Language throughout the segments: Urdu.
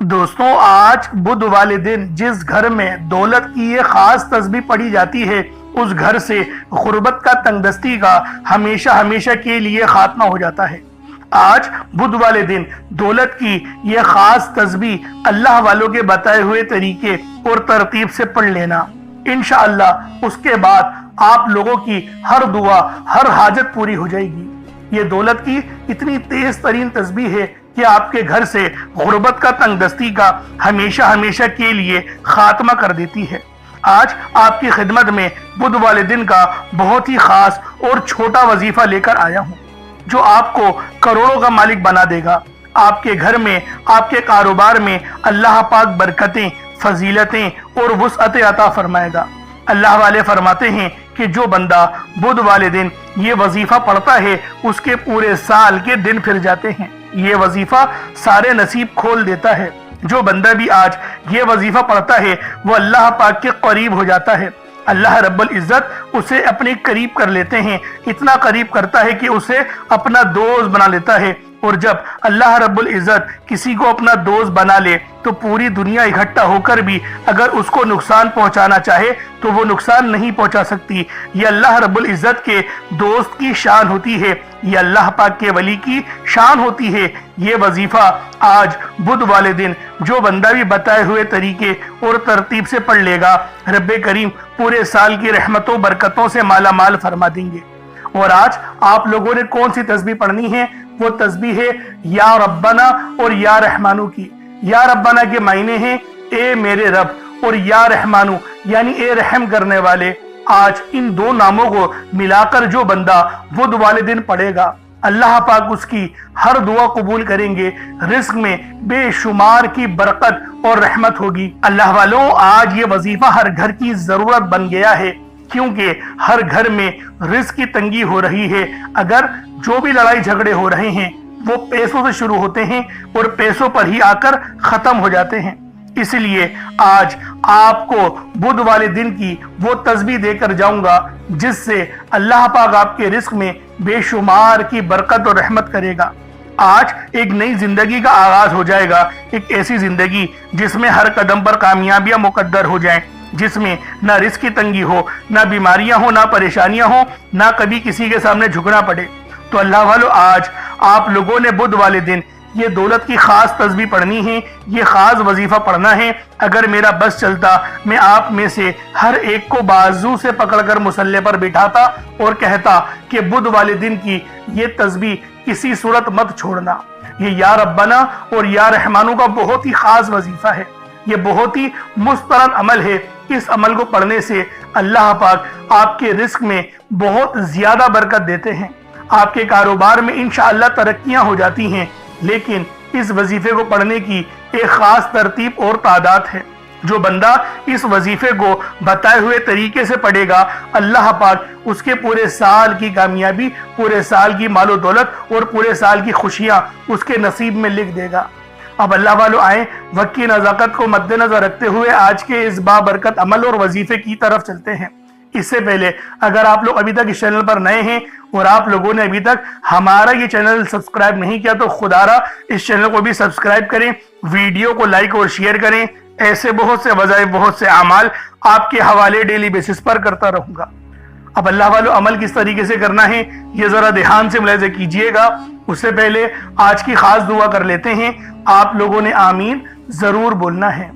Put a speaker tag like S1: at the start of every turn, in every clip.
S1: دوستوں، آج بدھ والے دن جس گھر میں دولت کی یہ خاص تسبیح پڑھی جاتی ہے اس گھر سے غربت کا تنگ دستی کا ہمیشہ ہمیشہ کے لیے خاتمہ ہو جاتا ہے۔ آج بدھ والے دن دولت کی یہ خاص تسبیح اللہ والوں کے بتائے ہوئے طریقے اور ترتیب سے پڑھ لینا، انشاءاللہ اس کے بعد آپ لوگوں کی ہر دعا ہر حاجت پوری ہو جائے گی۔ یہ دولت کی اتنی تیز ترین تسبیح ہے کہ آپ کے گھر سے غربت کا تنگ دستی کا ہمیشہ ہمیشہ کے لیے خاتمہ کر دیتی ہے۔ آج آپ کی خدمت میں بدھ والے دن کا بہت ہی خاص اور چھوٹا وظیفہ لے کر آیا ہوں جو آپ کو کروڑوں کا مالک بنا دے گا۔ آپ کے گھر میں، آپ کے کاروبار میں اللہ پاک برکتیں، فضیلتیں اور وسعتیں عطا فرمائے گا۔ اللہ والے فرماتے ہیں کہ جو بندہ بدھ والے دن یہ وظیفہ پڑھتا ہے اس کے پورے سال کے دن پھر جاتے ہیں۔ یہ وظیفہ سارے نصیب کھول دیتا ہے۔ جو بندہ بھی آج یہ وظیفہ پڑھتا ہے وہ اللہ پاک کے قریب ہو جاتا ہے۔ اللہ رب العزت اسے اپنے قریب کر لیتے ہیں، اتنا قریب کرتا ہے کہ اسے اپنا دوست بنا لیتا ہے۔ اور جب اللہ رب العزت کسی کو اپنا دوست بنا لے تو پوری دنیا اکٹھا ہو کر بھی اگر اس کو نقصان پہنچانا چاہے تو وہ نقصان نہیں پہنچا سکتی۔ یہ اللہ رب العزت کے دوست کی شان ہوتی ہے، یہ اللہ پاک کے ولی کی شان ہوتی ہے۔ یہ وظیفہ آج بدھ والے دن جو بندہ بھی بتائے ہوئے طریقے اور ترتیب سے پڑھ لے گا، رب کریم پورے سال کی رحمتوں برکتوں سے مالا مال فرما دیں گے۔ اور آج آپ لوگوں نے کون سی تسبیح پڑھنی ہے؟ وہ تسبیح ہے یا ربنا اور یا رحمانو کی۔ یا ربنا کے معنی ہیں اے میرے رب، اور یا رحمانو یعنی اے رحم کرنے والے۔ آج ان دو ناموں کو ملا کر جو بندہ بدھ والے دن پڑھے گا، اللہ پاک اس کی ہر دعا قبول کریں گے، رزق میں بے شمار کی برکت اور رحمت ہوگی۔ اللہ والوں، آج یہ وظیفہ ہر گھر کی ضرورت بن گیا ہے کیونکہ ہر گھر میں رزق کی تنگی ہو رہی ہے۔ اگر جو بھی لڑائی جھگڑے ہو رہے ہیں وہ پیسوں سے شروع ہوتے ہیں اور پیسوں پر ہی آ کر ختم ہو جاتے ہیں۔ اس لیے آج آپ کو بدھ والے دن کی وہ تسبیح دے کر جاؤں گا جس سے اللہ پاک آپ کے رزق میں بے شمار کی برکت اور رحمت کرے گا۔ آج ایک نئی زندگی کا آغاز ہو جائے گا، ایک ایسی زندگی جس میں ہر قدم پر کامیابیاں مقدر ہو جائیں، جس میں نہ رزق کی تنگی ہو، نہ بیماریاں ہوں، نہ پریشانیاں ہوں، نہ کبھی کسی کے سامنے جھکنا پڑے۔ تو اللہ والو، آج آپ لوگوں نے بدھ والے دن یہ دولت کی خاص تسبیح پڑھنی ہے، یہ خاص وظیفہ پڑھنا ہے۔ اگر میرا بس چلتا میں آپ میں سے ہر ایک کو بازو سے پکڑ کر مصلی پر بٹھاتا اور کہتا کہ بدھ والے دن کی یہ تسبیح کسی صورت مت چھوڑنا۔ یہ یا ربنا اور یا رحمانو کا بہت ہی خاص وظیفہ ہے، یہ بہت ہی مستند عمل ہے۔ اس عمل کو پڑھنے سے اللہ پاک آپ کے رزق میں بہت زیادہ برکت دیتے ہیں، آپ کے کاروبار میں انشاءاللہ ترقیاں ہو جاتی ہیں۔ لیکن اس وظیفے کو پڑھنے کی ایک خاص ترتیب اور تعداد ہے۔ جو بندہ اس وظیفے کو بتائے ہوئے طریقے سے پڑھے گا، اللہ پاک اس کے پورے سال کی کامیابی، پورے سال کی مال و دولت اور پورے سال کی خوشیاں اس کے نصیب میں لکھ دے گا۔ اب اللہ والو آئیں، وقت کی نزاکت کو مد نظر رکھتے ہوئے آج کے اس بابرکت عمل اور وظیفے کی طرف چلتے ہیں۔ اس سے پہلے اگر آپ لوگ ابھی تک اس چینل پر نئے ہیں اور آپ لوگوں نے ابھی تک ہمارا یہ چینل سبسکرائب نہیں کیا تو خدا را اس چینل کو بھی سبسکرائب کریں، ویڈیو کو لائک اور شیئر کریں۔ ایسے بہت سے وظائف، بہت سے اعمال آپ کے حوالے ڈیلی بیسس پر کرتا رہوں گا۔ اب اللہ والو، عمل کس طریقے سے کرنا ہے یہ ذرا دھیان سے ملاحظہ کیجئے گا۔ اس سے پہلے آج کی خاص دعا کر لیتے ہیں۔ آپ لوگوں نے آمین ضرور بولنا ہے۔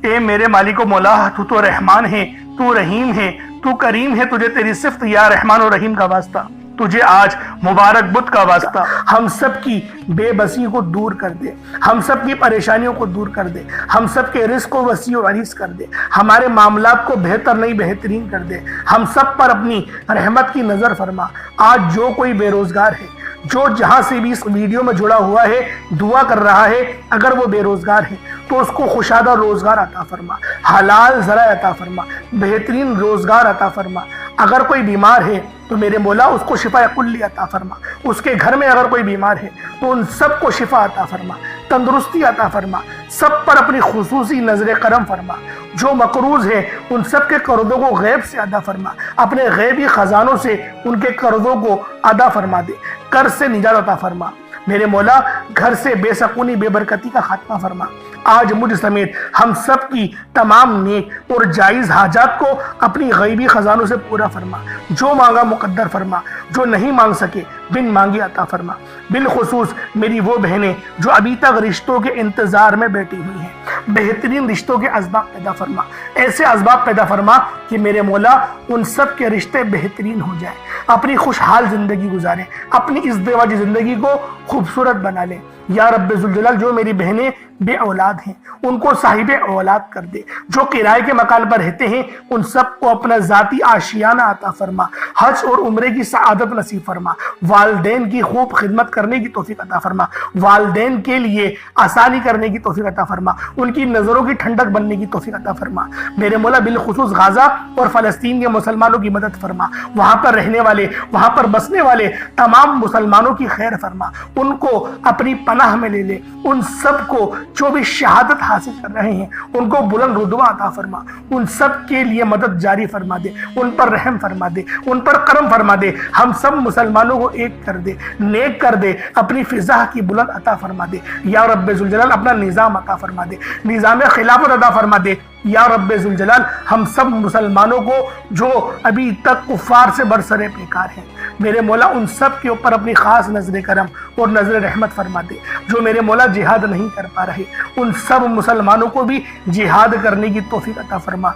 S1: اے میرے مالک و مولا، تو رحمان ہے، تو رحیم ہے، تو کریم ہے، تجھے تیری صفت یا رحمان و رحیم کا واسطہ، تجھے آج مبارک بدھ کا واسطہ، ہم سب کی بے بسی کو دور کر دے، ہم سب کی پریشانیوں کو دور کر دے، ہم سب کے رزق کو وسیع و عریض کر دے، ہمارے معاملات کو بہتر نہیں بہترین کر دے، ہم سب پر اپنی رحمت کی نظر فرما۔ آج جو کوئی بے روزگار ہے، جو جہاں سے بھی اس ویڈیو میں جڑا ہوا ہے دعا کر رہا ہے، اگر وہ بے روزگار ہے تو اس کو خوشادہ روزگار عطا فرما، حلال ذرائع عطا فرما، بہترین روزگار عطا فرما۔ اگر کوئی بیمار ہے تو میرے مولا اس کو شفا کلی عطا فرما، اس کے گھر میں اگر کوئی بیمار ہے تو ان سب کو شفا عطا فرما، تندرستی عطا فرما، سب پر اپنی خصوصی نظر کرم فرما۔ جو مقروض ہیں ان سب کے قرضوں کو غیب سے ادا فرما، اپنے غیبی خزانوں سے ان کے قرضوں کو ادا فرما دے، قرض سے نجات عطا فرما۔ میرے مولا گھر سے بے سکونی بے برکتی کا خاتمہ فرما۔ آج مجھ سمیت ہم سب کی تمام نیک اور جائز حاجات کو اپنی غیبی خزانوں سے پورا فرما۔ جو مانگا مقدر فرما، جو نہیں مانگ سکے بن مانگے عطا فرما۔ بالخصوص میری وہ بہنیں جو ابھی تک رشتوں کے انتظار میں بیٹھی ہوئی ہیں، بہترین رشتوں کے اسباب پیدا فرما، ایسے اسباب پیدا فرما کہ میرے مولا ان سب کے رشتے بہترین ہو جائیں، اپنی خوشحال زندگی گزاریں، اپنی ازدواجی زندگی کو خوبصورت بنا لیں۔ یا رب ذوالجلال جو میری بہنیں بے اولاد ہیں ان کو صاحب اولاد کر دے، جو کرائے کے مکان پر رہتے ہیں ان سب کو اپنا ذاتی آشیانہ عطا فرما، حج اور عمرے کی سعادت نصیب فرما، والدین کی خوب خدمت کرنے کی توفیق عطا فرما، والدین کے لیے آسانی کرنے کی توفیق عطا فرما، ان کی نظروں کی ٹھنڈک بننے کی توفیق عطا فرما۔ میرے مولا بالخصوص غزہ اور فلسطین کے مسلمانوں کی مدد فرما، وہاں پر رہنے والے، وہاں پر بسنے والے تمام مسلمانوں کی خیر فرما، ان کو اپنی پناہ میں لے لے، ان سب کو جو بھی شہادت حاصل کر رہے ہیں ان کو بلند رتبہ عطا فرما، ان سب کے لیے مدد جاری فرما دے، ان پر رحم فرما دے، ان پر کرم فرما دے، ہم سب مسلمانوں کو ایک کر دے، نیک کر دے، اپنی فضا کی بلند عطا فرما دے۔ یا رب ذوالجلال اپنا نظام عطا فرما دے، نظام خلافت عطا فرما دے۔ یا رب ذوالجلال ہم سب مسلمانوں کو جو ابھی تک کفار سے برسرے پیکار ہیں میرے مولا ان سب کے اوپر اپنی خاص نظر کرم اور نظر رحمت فرما دے۔ جو میرے مولا جہاد نہیں کر پا رہے ان سب مسلمانوں کو بھی جہاد کرنے کی توفیق عطا فرما،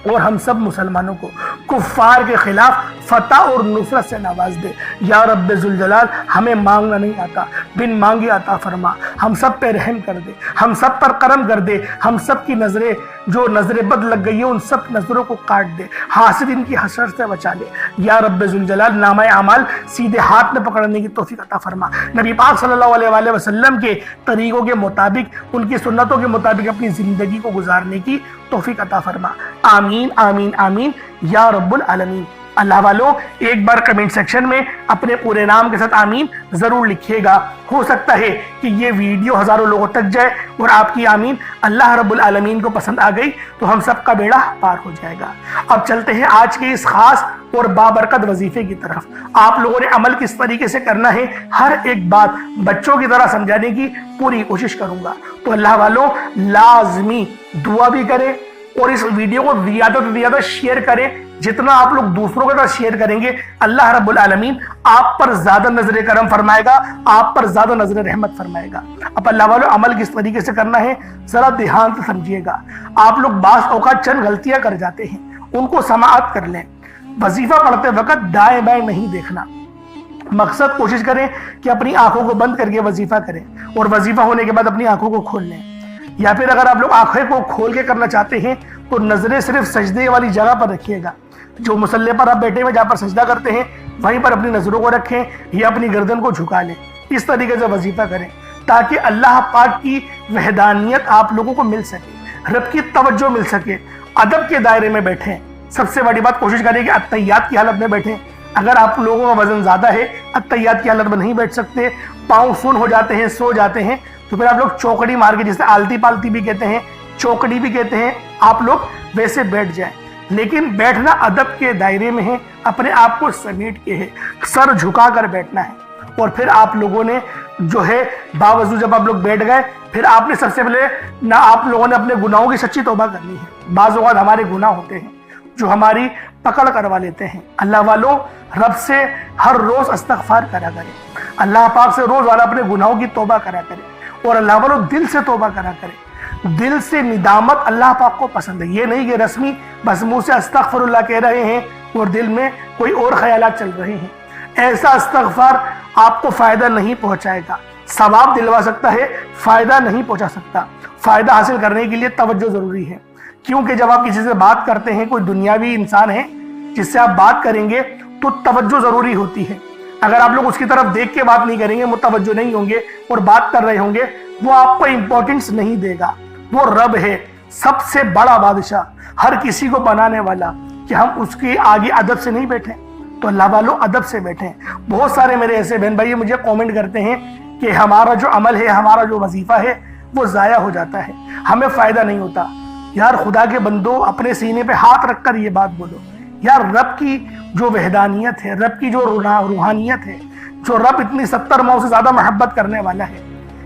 S1: اور ہم سب مسلمانوں کو کفار کے خلاف فتح اور نصرت سے نواز دے۔ یا رب ذوالجلال ہمیں مانگنا نہیں آتا، بن مانگے عطا فرما، ہم سب پہ رحم کر دے، ہم سب پر کرم کر دے، ہم سب کی نظریں جو نظر بد لگ گئی ہیں ان سب نظروں کو کاٹ دے، حاسدین کی حسرت سے بچا لے۔ یا رب ذوالجلال نامہ اعمال سیدھے ہاتھ میں پکڑنے کی توفیق عطا فرما، نبی پاک صلی اللہ علیہ وآلہ وسلم کے طریقوں کے مطابق، ان کی سنتوں کے مطابق اپنی زندگی کو گزارنے کی توفیق عطا فرما۔ آمین آمین آمین یا رب العالمین۔ اللہ والو ایک بار کمنٹ سیکشن میں اپنے پورے نام کے ساتھ آمین ضرور لکھیے گا، ہو سکتا ہے کہ یہ ویڈیو ہزاروں لوگوں تک جائے اور آپ کی آمین اللہ رب العالمین کو پسند آ گئی تو ہم سب کا بیڑا پار ہو جائے گا۔ اب چلتے ہیں آج کے اس خاص اور بابرکت وظیفے کی طرف۔ آپ لوگوں نے عمل کس طریقے سے کرنا ہے ہر ایک بات بچوں کی طرح سمجھانے کی پوری کوشش کروں گا، تو اللہ والوں لازمی دعا بھی کریں اور اس ویڈیو کو زیادہ سے زیادہ شیئر کریں۔ جتنا آپ لوگ دوسروں کے ساتھ شیئر کریں گے اللہ رب العالمین آپ پر زیادہ نظر کرم فرمائے گا، آپ پر زیادہ نظر رحمت فرمائے گا۔ اب اللہ والوں عمل کس طریقے سے کرنا ہے ذرا دھیان سے سمجھیے گا۔ آپ لوگ بعض اوقات چند غلطیاں کر جاتے ہیں، ان کو سماعت کر لیں۔ وظیفہ پڑھتے وقت دائیں بائیں نہیں دیکھنا، مقصد کوشش کریں کہ اپنی آنکھوں کو بند کر کے وظیفہ کریں اور وظیفہ ہونے کے بعد اپنی آنکھوں کو کھول لیں، یا پھر اگر آپ لوگ آنکھیں کو کھول کے کرنا چاہتے ہیں تو نظریں صرف سجدے والی جگہ پر رکھیے گا، جو مصلی پر آپ بیٹھے ہوئے جہاں پر سجدہ کرتے ہیں وہیں پر اپنی نظروں کو رکھیں یا اپنی گردن کو جھکا لیں۔ اس طریقے سے وظیفہ کریں تاکہ اللہ پاک کی وحدانیت آپ لوگوں کو مل سکے، رب کی توجہ مل سکے۔ ادب کے دائرے میں بیٹھیں، سب سے بڑی بات کوشش کریں کہ اتحیات کی حالت میں بیٹھیں۔ اگر آپ لوگوں کا وزن زیادہ ہے اتحیات کی حالت میں نہیں بیٹھ سکتے، پاؤں سن ہو جاتے ہیں، سو جاتے ہیں، تو پھر آپ لوگ چوکڑی مار کے، جسے آلتی پالتی بھی کہتے ہیں، چوکڑی بھی کہتے ہیں، آپ لوگ ویسے بیٹھ جائیں۔ لیکن بیٹھنا ادب کے دائرے میں ہے، اپنے آپ کو سمیٹ کے ہے، سر جھکا کر بیٹھنا ہے۔ اور پھر آپ لوگوں نے جو ہے باوضو جب آپ لوگ بیٹھ گئے پھر آپ نے سب سے پہلے نہ آپ لوگوں نے اپنے گناہوں کی سچی توبہ کرنی ہے۔ بعض اوقات ہمارے گناہ ہوتے ہیں جو ہماری پکڑ کروا لیتے ہیں۔ اللہ والوں رب سے ہر روز استغفار کرا کرے، اللہ پاک سے روز والا اپنے گناہوں کی توبہ کرا کرے، اور اللہ والوں دل سے توبہ کرا کرے۔ دل سے ندامت اللہ پاک کو پسند ہے، یہ نہیں کہ رسمی بس منہ سے استغفر اللہ کہہ رہے ہیں اور دل میں کوئی اور خیالات چل رہے ہیں۔ ایسا استغفار آپ کو فائدہ نہیں پہنچائے گا، ثواب دلوا سکتا ہے، فائدہ نہیں پہنچا سکتا۔ فائدہ حاصل کرنے کے لیے توجہ ضروری ہے، کیونکہ جب آپ کسی سے بات کرتے ہیں، کوئی دنیاوی انسان ہے جس سے آپ بات کریں گے تو توجہ ضروری ہوتی ہے۔ اگر آپ لوگ اس کی طرف دیکھ کے بات نہیں کریں گے، متوجہ نہیں ہوں گے اور بات کر رہے ہوں گے، وہ آپ کو امپورٹنس نہیں دے گا۔ وہ رب ہے، سب سے بڑا بادشاہ، ہر کسی کو بنانے والا، کہ ہم اس کے آگے ادب سے نہیں بیٹھیں۔ تو اللہ والوں ادب سے بیٹھیں۔ بہت سارے میرے ایسے بہن بھائی مجھے کومنٹ کرتے ہیں کہ ہمارا جو عمل ہے، ہمارا جو وظیفہ ہے وہ ضائع ہو جاتا ہے، ہمیں فائدہ نہیں ہوتا۔ یار خدا کے بندو، اپنے سینے پہ ہاتھ رکھ کر یہ بات بولو، یار رب کی جو وحدانیت ہے، رب کی جو روحانیت ہے، جو رب اتنی 70 ماؤں سے زیادہ محبت کرنے والا ہے،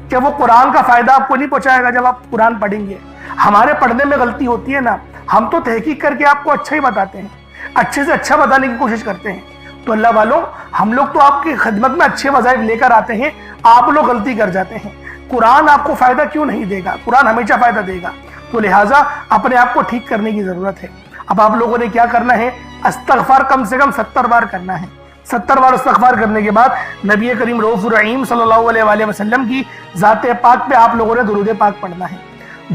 S1: کہ وہ قرآن کا فائدہ آپ کو نہیں پہنچائے گا جب آپ قرآن پڑھیں گے؟ ہمارے پڑھنے میں غلطی ہوتی ہے نا، ہم تو تحقیق کر کے آپ کو اچھا ہی بتاتے ہیں، اچھے سے اچھا بتانے کی کوشش کرتے ہیں۔ تو اللہ والوں، ہم لوگ تو آپ کی خدمت میں اچھے وظائف لے کر آتے ہیں، آپ لوگ غلطی کر جاتے ہیں۔ قرآن آپ کو فائدہ کیوں نہیں دے گا؟ قرآن ہمیشہ فائدہ دے گا۔ تو لہٰذا اپنے آپ کو ٹھیک کرنے کی ضرورت ہے۔ اب آپ لوگوں نے کیا کرنا ہے؟ استغفار کم سے کم 70 بار کرنا ہے۔ 70 بار استغفار کرنے کے بعد نبی کریم رؤوف الرحیم صلی اللہ علیہ وآلہ وسلم کی ذات پاک پہ آپ لوگوں نے درود پاک پڑھنا ہے۔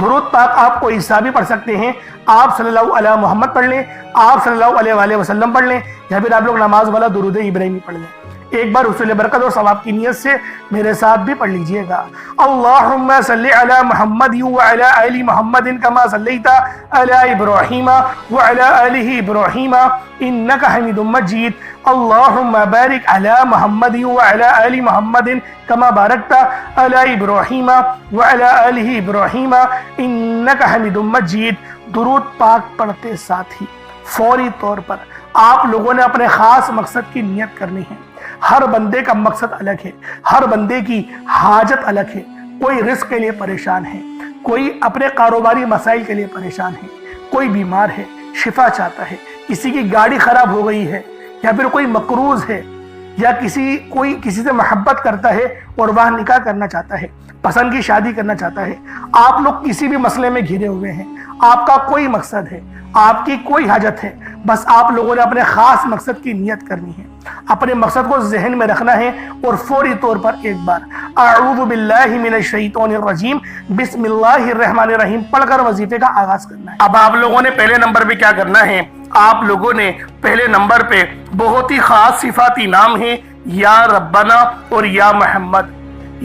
S1: درود پاک آپ کو عیسیٰ بھی پڑھ سکتے ہیں، آپ صلی اللہ علیہ محمد پڑھ لیں، آپ صلی اللہ علیہ وآلہ وسلم پڑھ لیں، یا پھر آپ لوگ نماز والا درود ابراہیمی پڑھ لیں۔ ایک بار حصول برکت اور ثواب کی نیت سے میرے ساتھ بھی پڑھ لیجئے گا۔ اللہم صلی علی محمد وعلی آل محمد کما صلیت علی ابراہیم وعلی آل ابراہیم انک حمید مجید۔ اللہم بارک علی محمد وعلی آل محمد کما بارکت علی ابراہیم وعلی آل ابراہیم انک حمید مجید۔ درود پاک پڑھتے ساتھ ہی فوری طور پر آپ لوگوں نے اپنے خاص مقصد کی نیت کرنی ہے۔ ہر بندے کا مقصد الگ ہے، ہر بندے کی حاجت الگ ہے۔ کوئی رزق کے لیے پریشان ہے، کوئی اپنے کاروباری مسائل کے لیے پریشان ہے، کوئی بیمار ہے شفا چاہتا ہے، کسی کی گاڑی خراب ہو گئی ہے، یا پھر کوئی مقروض ہے، یا کوئی کسی سے محبت کرتا ہے اور وہ نکاح کرنا چاہتا ہے، پسند کی شادی کرنا چاہتا ہے۔ آپ لوگ کسی بھی مسئلے میں گھرے ہوئے ہیں، آپ کا کوئی مقصد ہے، آپ کی کوئی حاجت ہے، بس آپ لوگوں نے اپنے خاص مقصد کی نیت کرنی ہے، اپنے مقصد کو ذہن میں رکھنا ہے، اور فوری طور پر ایک بار اعوذ باللہ من الشیطان الرجیم بسم اللہ الرحمن الرحیم پڑھ کر وظیفے کا آغاز کرنا ہے۔ اب آپ لوگوں نے پہلے نمبر پہ کیا کرنا ہے؟ آپ لوگوں نے پہلے نمبر پہ بہت ہی خاص صفاتی نام ہیں یا ربنا اور یا محمد۔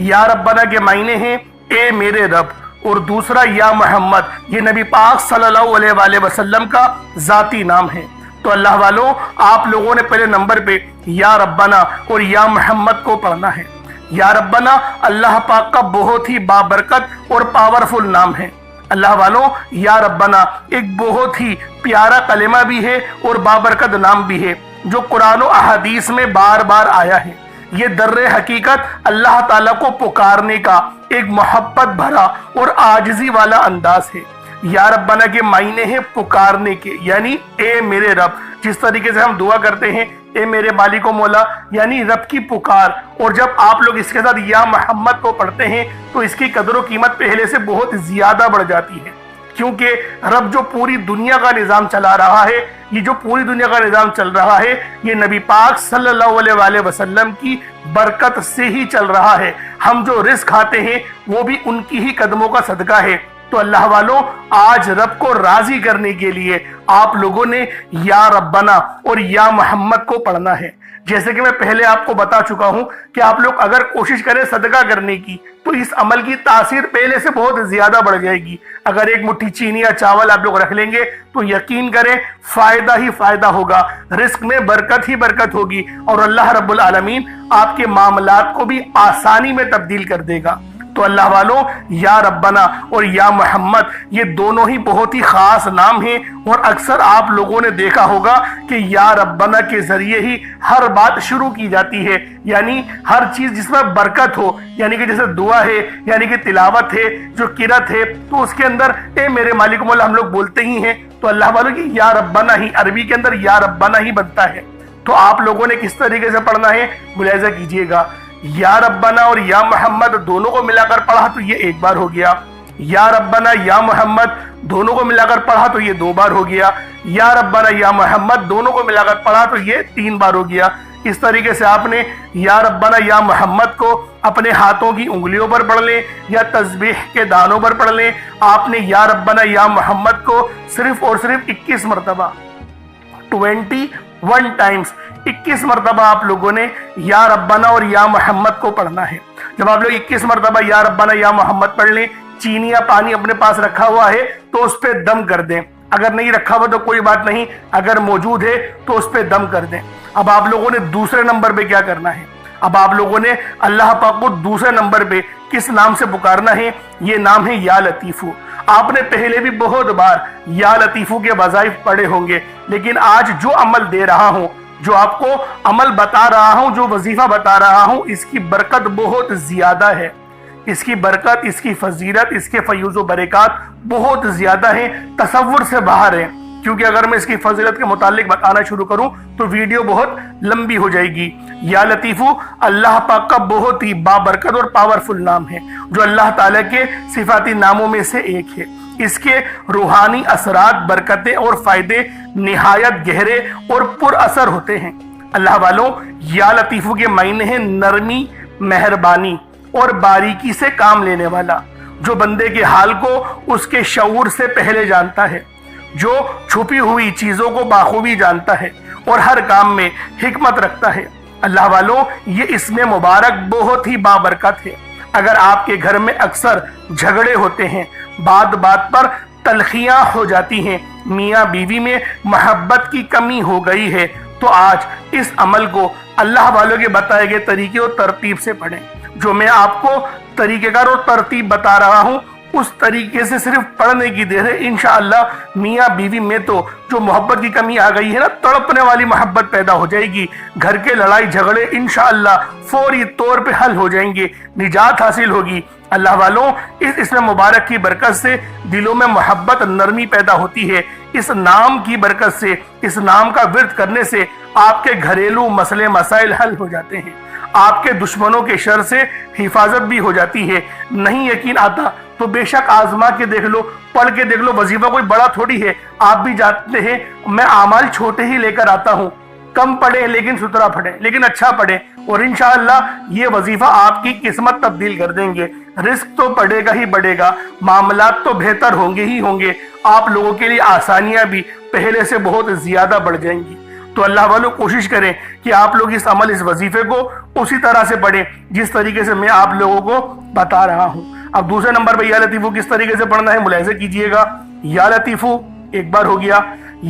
S1: یا ربنا کے معنی ہیں اے میرے رب، اور دوسرا یا محمد یہ نبی پاک صلی اللہ علیہ وآلہ وسلم کا ذاتی نام ہے۔ تو اللہ والوں، آپ لوگوں نے پہلے نمبر پہ یا ربنا اور یا محمد کو پڑھنا ہے۔ یا ربنا اللہ پاک کا بہت ہی بابرکت اور پاورفل نام ہے۔ اللہ والوں، یا ربنا ایک بہت ہی پیارا کلمہ بھی ہے اور بابرکت نام بھی ہے، جو قرآن و احادیث میں بار بار آیا ہے۔ یہ در حقیقت اللہ تعالیٰ کو پکارنے کا ایک محبت بھرا اور عاجزی والا انداز ہے۔ یا ربنا کے معنی ہے پکارنے کے، یعنی اے میرے رب۔ جس طریقے سے ہم دعا کرتے ہیں اے میرے مالک و مولا، یعنی رب کی پکار، اور جب آپ لوگ اس کے ساتھ یا محمد کو پڑھتے ہیں تو اس کی قدر و قیمت پہلے سے بہت زیادہ بڑھ جاتی ہے، کیونکہ رب جو پوری دنیا کا نظام چلا رہا ہے، یہ جو پوری دنیا کا نظام چل رہا ہے، یہ نبی پاک صلی اللہ علیہ وآلہ وسلم کی برکت سے ہی چل رہا ہے۔ ہم جو رزق کھاتے ہیں وہ بھی ان کی ہی قدموں کا صدقہ ہے۔ تو اللہ والوں، آج رب کو راضی کرنے کے لیے آپ لوگوں نے یا ربنا اور یا محمد کو پڑھنا ہے۔ جیسے کہ میں پہلے آپ کو بتا چکا ہوں کہ آپ لوگ اگر کوشش کریں صدقہ کرنے کی تو اس عمل کی تاثیر پہلے سے بہت زیادہ بڑھ جائے گی۔ اگر ایک مٹھی چینی یا چاول آپ لوگ رکھ لیں گے تو یقین کریں فائدہ ہی فائدہ ہوگا، رزق میں برکت ہی برکت ہوگی، اور اللہ رب العالمین آپ کے معاملات کو بھی آسانی میں تبدیل کر دے گا۔ تو اللہ والوں، یا ربنا اور یا محمد یہ دونوں ہی بہت ہی خاص نام ہیں، اور اکثر آپ لوگوں نے دیکھا ہوگا کہ یا ربنا کے ذریعے ہی ہر بات شروع کی جاتی ہے، یعنی ہر چیز جس میں برکت ہو، یعنی کہ جیسے دعا ہے، یعنی کہ تلاوت ہے، جو قرات ہے، تو اس کے اندر اے میرے مالک مولا ہم لوگ بولتے ہی ہیں۔ تو اللہ والوں کی یا ربنا ہی عربی کے اندر یا ربنا ہی بنتا ہے۔ تو آپ لوگوں نے کس طریقے سے پڑھنا ہے ملاحظہ کیجئے گا۔ یا ربنا اور یا محمد دونوں کو ملا کر پڑھا تو یہ ایک بار ہو گیا، یا ربنا یا محمد دونوں کو ملا کر پڑھا تو یہ 2 بار ہو گیا، یا ربنا یا محمد دونوں کو ملا کر پڑھا تو یہ 3 بار ہو گیا۔ اس طریقے سے آپ نے یا ربنا یا محمد کو اپنے ہاتھوں کی انگلیوں پر پڑھ لیں یا تسبیح کے دانوں پر پڑھ لیں۔ آپ نے یا ربنا یا محمد کو صرف اور صرف 21 مرتبہ 21 ٹائمز 21 مرتبہ آپ لوگوں نے یا ربنا اور یا محمد کو پڑھنا ہے۔ جب آپ لوگ 21 مرتبہ یا ربنا یا محمد پڑھ لیں، چینی یا پانی اپنے پاس رکھا ہوا ہے تو اس پہ دم کر دیں، اگر نہیں رکھا ہوا تو کوئی بات نہیں، اگر موجود ہے تو اس پہ دم کر دیں۔ اب آپ لوگوں نے دوسرے نمبر پہ کیا کرنا ہے؟ اب آپ لوگوں نے اللہ پاک کو دوسرے نمبر پہ کس نام سے پکارنا ہے؟ یہ نام ہے یا لطیفو۔ آپ نے پہلے بھی بہت بار یا لطیفو کے وظائف پڑھے ہوں گے، لیکن آج جو عمل دے رہا ہوں جو آپ کو عمل بتا رہا ہوں، جو وظیفہ بتا رہا ہوں، اس کی برکت بہت زیادہ ہے، اس کی برکت، اس کی فضیلت، اس کے فیوز و برکات بہت زیادہ ہیں، تصور سے باہر ہیں۔ کیونکہ اگر میں اس کی فضیلت کے متعلق بتانا شروع کروں تو ویڈیو بہت لمبی ہو جائے گی۔ یا لطیفو اللہ پاک کا بہت ہی بابرکت اور پاورفل نام ہے، جو اللہ تعالیٰ کے صفاتی ناموں میں سے ایک ہے۔ اس کے روحانی اثرات، برکتیں اور فائدے نہایت گہرے اور پر اثر ہوتے ہیں۔ اللہ والوں، یا لطیفو کے معنی ہیں نرمی، مہربانی اور باریکی سے کام لینے والا، جو بندے کے حال کو اس کے شعور سے پہلے جانتا ہے، جو چھپی ہوئی چیزوں کو بخوبی جانتا ہے اور ہر کام میں حکمت رکھتا ہے۔ اللہ والوں، یہ اسم مبارک بہت ہی بابرکت ہے۔ اگر آپ کے گھر میں اکثر جھگڑے ہوتے ہیں، بات بات پر تلخیاں ہو جاتی ہیں، میاں بیوی میں محبت کی کمی ہو گئی ہے، تو آج اس عمل کو اللہ والوں کے بتائے گئے طریقے اور ترتیب سے پڑھیں۔ جو میں آپ کو طریقہ کار اور ترتیب بتا رہا ہوں، اس طریقے سے صرف پڑھنے کی دیر ہے، انشاءاللہ میاں بیوی میں تو جو محبت کی کمی آ گئی ہے نا، تڑپنے والی محبت پیدا ہو جائے گی، گھر کے لڑائی جھگڑے انشاءاللہ فوری طور پہ حل ہو جائیں گے، نجات حاصل ہوگی۔ اللہ والوں، اس اسم مبارک کی برکت سے دلوں میں محبت، نرمی پیدا ہوتی ہے۔ اس نام کی برکت سے، اس نام کا ورد کرنے سے آپ کے گھریلو مسئلے مسائل حل ہو جاتے ہیں، آپ کے دشمنوں کے شر سے حفاظت بھی ہو جاتی ہے۔ نہیں یقین آتا تو بے شک آزما کے دیکھ لو، پڑھ کے دیکھ لو، وظیفہ کوئی بڑا تھوڑی ہے۔ آپ بھی جانتے ہیں میں اعمال چھوٹے ہی لے کر آتا ہوں، کم پڑھیں لیکن ستھرا پڑھیں، لیکن اچھا پڑھیں، اور انشاءاللہ یہ وظیفہ آپ کی قسمت تبدیل کر دیں گے۔ رزق تو بڑھے گا ہی بڑھے گا، معاملات تو بہتر ہوں گے ہی ہوں گے، آپ لوگوں کے لیے آسانیاں بھی پہلے سے بہت زیادہ بڑھ جائیں گی۔ تو اللہ والوں، کوشش کریں کہ آپ لوگ اس عمل، اس وظیفے کو اسی طرح سے پڑھیں جس طریقے سے میں آپ لوگوں کو بتا رہا ہوں۔ اب دوسرے نمبر پہ یا لطیفو کس طریقے سے پڑھنا ہے ملاحظہ کیجئے گا۔ یا لطیفو ایک بار ہو گیا،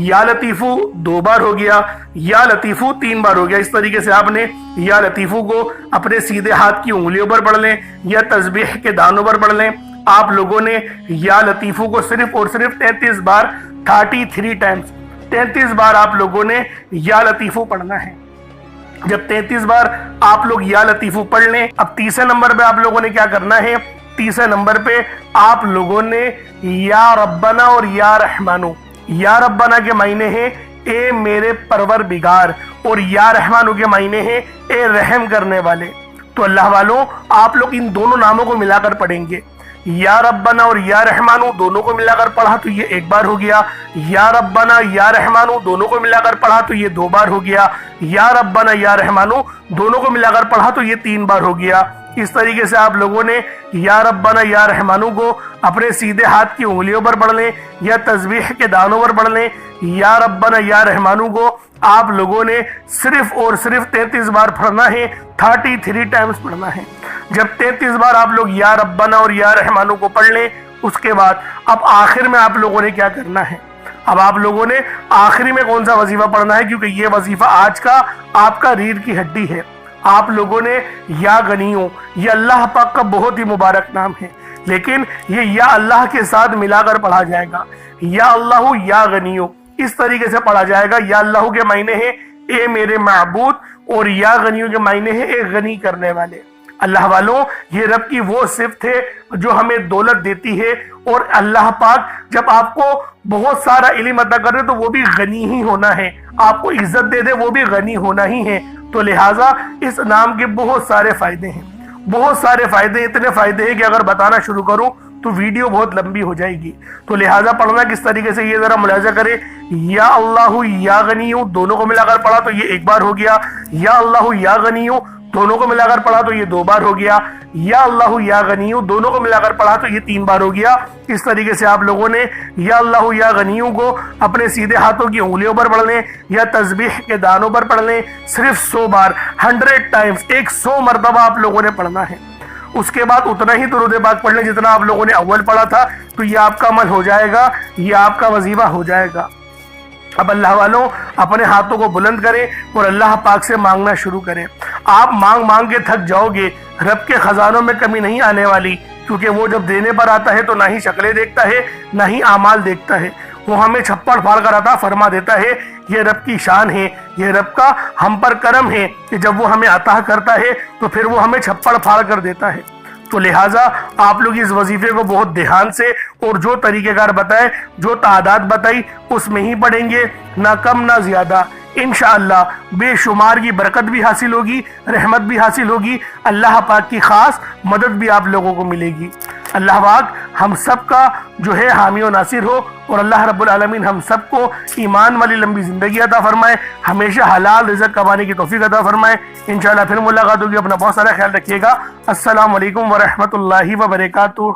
S1: یا لطیفو دو بار ہو گیا، یا لطیفو تین بار ہو گیا۔ اس طریقے سے آپ نے یا لطیفو کو اپنے سیدھے ہاتھ کی انگلیوں پر پڑھ لیں یا تسبیح کے دانوں پر پڑھ لیں۔ آپ لوگوں نے یا لطیفو کو صرف اور صرف 33 بار 33 ٹائمز 33 بار آپ لوگوں نے یا لطیفو پڑھنا ہے۔ جب 33 بار آپ لوگ یا لطیفو پڑھ لیں، اب تیسرے نمبر پہ آپ لوگوں نے کیا کرنا ہے؟ تیسرے نمبر پہ آپ لوگوں نے یا ربنا اور یا رحمانو۔ یا ربنا کے معنی ہیں اے میرے پروردگار، اور یا رحمانو کے معنی ہیں اے رحم کرنے والے۔ تو اللہ والوں، آپ لوگ ان دونوں ناموں کو ملا کر پڑھیں گے۔ یا ربنا اور یا رحمانو دونوں کو ملا کر پڑھا تو یہ ایک بار ہو گیا، یا ربنا یا رحمانو دونوں کو ملا کر پڑھا تو یہ 2 بار ہو گیا، یا ربنا یا رحمانو دونوں کو ملا کر پڑھا تو یہ 3 بار ہو گیا۔ اس طریقے سے آپ لوگوں نے یا ربنا یا رحمانو کو اپنے سیدھے ہاتھ کی انگلیوں پر پڑھ لیں یا تسبیح کے دانوں پر پڑھ لیں۔ یا ربنا یا رحمانو کو آپ لوگوں نے صرف اور صرف 33 بار پڑھنا ہے، 33 ٹائمز پڑھنا ہے۔ جب 33 بار آپ لوگ یا ربنا اور یا رحمانو کو پڑھ لیں، اس کے بعد اب آخر میں آپ لوگوں نے کیا کرنا ہے؟ اب آپ لوگوں نے آخری میں کون سا وظیفہ پڑھنا ہے؟ کیونکہ یہ وظیفہ آج کا آپ کا ریڑھ کی ہڈی ہے۔ آپ لوگوں نے یا غنیوں، یہ اللہ پاک کا بہت ہی مبارک نام ہے، لیکن یہ یا اللہ کے ساتھ ملا کر پڑھا جائے گا۔ یا اللہ یا غنیوں اس طریقے سے پڑھا جائے گا۔ یا اللہ کے معنی ہے اے میرے معبود، اور یا غنیوں کے معنی ہے اے غنی کرنے والے۔ اللہ والوں، یہ رب کی وہ صفت ہے جو ہمیں دولت دیتی ہے، اور اللہ پاک جب آپ کو بہت سارا علم عطا کر دے تو وہ بھی غنی ہی ہونا ہے، آپ کو عزت دے دے وہ بھی غنی ہونا ہی ہے۔ تو لہٰذا اس نام کے بہت سارے فائدے ہیں، بہت سارے فائدے، اتنے فائدے ہیں کہ اگر بتانا شروع کروں تو ویڈیو بہت لمبی ہو جائے گی۔ تو لہٰذا پڑھنا کس طریقے سے یہ ذرا ملاحظہ کرے۔ یا اللہ یا غنیوں دونوں کو ملا کر پڑھا تو یہ 1 بار ہو گیا، یا اللہ یا غنیوں دونوں کو ملا کر پڑھا تو یہ 2 بار ہو گیا، یا اللہ یا غنیوں دونوں کو ملا کر پڑھا تو یہ 3 بار ہو گیا۔ اس طریقے سے آپ لوگوں نے یا اللہ یا غنیوں کو اپنے سیدھے ہاتھوں کی انگلیوں پر پڑھ لیں یا تسبیح کے دانوں پر پڑھ لیں، صرف 100 بار 100 ٹائمز 100 مرتبہ آپ لوگوں نے پڑھنا ہے۔ اس کے بعد اتنا ہی درود پاک پڑھ لیں جتنا آپ لوگوں نے اول پڑھا تھا، تو یہ آپ کا عمل ہو جائے گا، یہ آپ کا وظیفہ ہو جائے گا۔ اب اللہ والوں، اپنے ہاتھوں کو بلند کریں اور اللہ پاک سے مانگنا شروع کریں۔ آپ مانگ مانگ کے تھک جاؤ گے، رب کے خزانوں میں کمی نہیں آنے والی، کیونکہ وہ جب دینے پر آتا ہے تو نہ ہی شکلیں دیکھتا ہے نہ ہی اعمال دیکھتا ہے، وہ ہمیں چھپڑ پھاڑ کر عطا فرما دیتا ہے۔ یہ رب کی شان ہے، یہ رب کا ہم پر کرم ہے کہ جب وہ ہمیں عطا کرتا ہے تو پھر وہ ہمیں چھپڑ پھاڑ کر دیتا ہے۔ تو لہٰذا آپ لوگ اس وظیفے کو بہت دھیان سے اور جو طریقہ کار بتائے، جو تعداد بتائی، اس میں ہی پڑھیں گے، نہ کم نہ زیادہ۔ انشاءاللہ بے شمار کی برکت بھی حاصل ہوگی، رحمت بھی حاصل ہوگی، اللہ پاک کی خاص مدد بھی آپ لوگوں کو ملے گی۔ اللہ پاک ہم سب کا جو ہے حامی و ناصر ہو، اور اللہ رب العالمین ہم سب کو ایمان والی لمبی زندگی عطا فرمائے، ہمیشہ حلال رزق کمانے کی توفیق عطا فرمائے۔ انشاءاللہ پھر ملاقات ہوگی، اپنا بہت سارا خیال رکھیے گا۔ السلام علیکم ورحمۃ اللہ وبرکاتہ۔